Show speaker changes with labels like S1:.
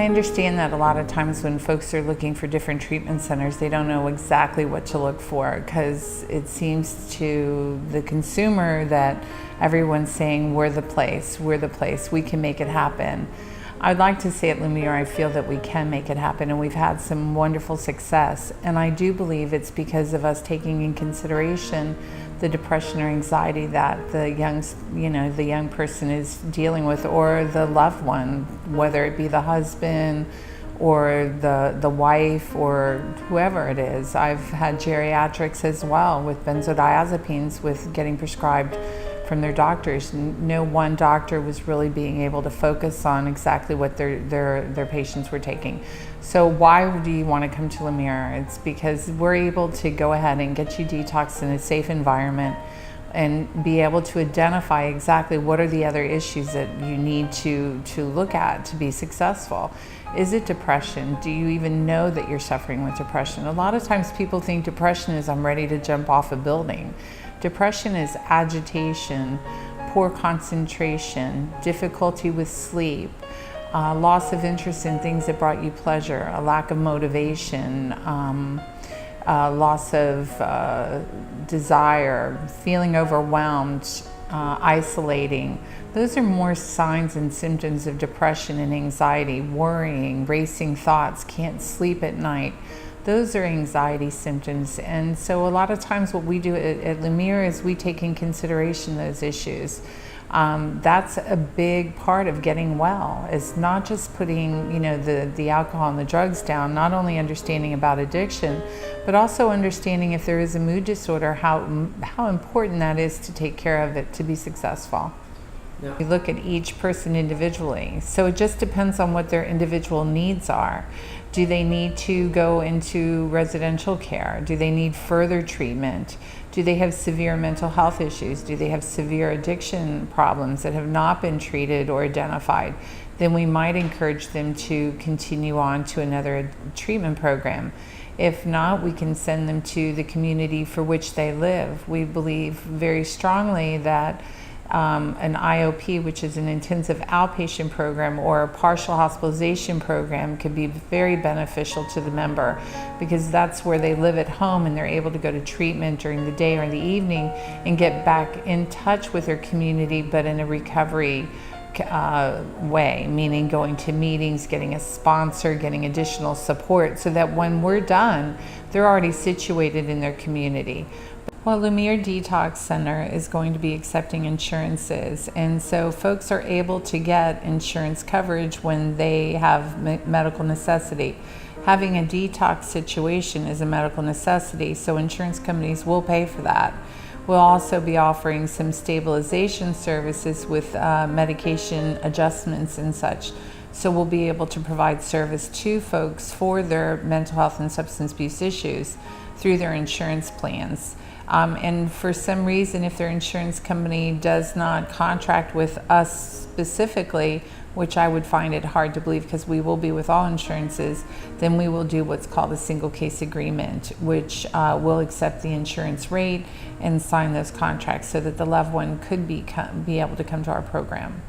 S1: I understand that a lot of times when folks are looking for different treatment centers, they don't know exactly what to look for, because it seems to the consumer that everyone's saying, we're the place, we can make it happen. I'd like to say at Lumiere, I feel that we can make it happen, and we've had some wonderful success. And I do believe it's because of us taking in consideration the depression or anxiety that the young person is dealing with, or the loved one, whether it be the husband or the wife or whoever it is. I've had geriatrics as well with benzodiazepines with getting prescribed from their doctors. No one doctor was really being able to focus on exactly what their patients were taking. So why do you want to come to Lumiere? It's because we're able to go ahead and get you detoxed in a safe environment and be able to identify exactly what are the other issues that you need to look at to be successful. Is it depression? Do you even know that you're suffering with depression? A lot of times people think depression is I'm ready to jump off a building. Depression is agitation, poor concentration, difficulty with sleep, loss of interest in things that brought you pleasure, a lack of motivation, loss of desire, feeling overwhelmed, isolating. Those are more signs and symptoms of depression and anxiety, worrying, racing thoughts, can't sleep at night. Those are anxiety symptoms. And so a lot of times what we do at Lumiere is we take in consideration those issues. That's a big part of getting well. It's not just putting, the alcohol and the drugs down, not only understanding about addiction, but also understanding if there is a mood disorder, how important that is to take care of it to be successful.
S2: Yeah.
S1: We look at each person individually. So it just depends on what their individual needs are. Do they need to go into residential care? Do they need further treatment? Do they have severe mental health issues? Do they have severe addiction problems that have not been treated or identified? Then we might encourage them to continue on to another treatment program. If not, we can send them to the community for which they live. We believe very strongly that an IOP, which is an intensive outpatient program, or a partial hospitalization program, could be very beneficial to the member, because that's where they live at home and they're able to go to treatment during the day or in the evening and get back in touch with their community, but in a recovery way, meaning going to meetings, getting a sponsor, getting additional support, so that when we're done, they're already situated in their community. Well, Lumiere Detox Center is going to be accepting insurances, and so folks are able to get insurance coverage when they have medical necessity. Having a detox situation is a medical necessity, so insurance companies will pay for that. We'll also be offering some stabilization services with medication adjustments and such. So we'll be able to provide service to folks for their mental health and substance abuse issues through their insurance plans. And for some reason, if their insurance company does not contract with us specifically, which I would find it hard to believe because we will be with all insurances, then we will do what's called a single case agreement, which will accept the insurance rate and sign those contracts so that the loved one could be able to come to our program.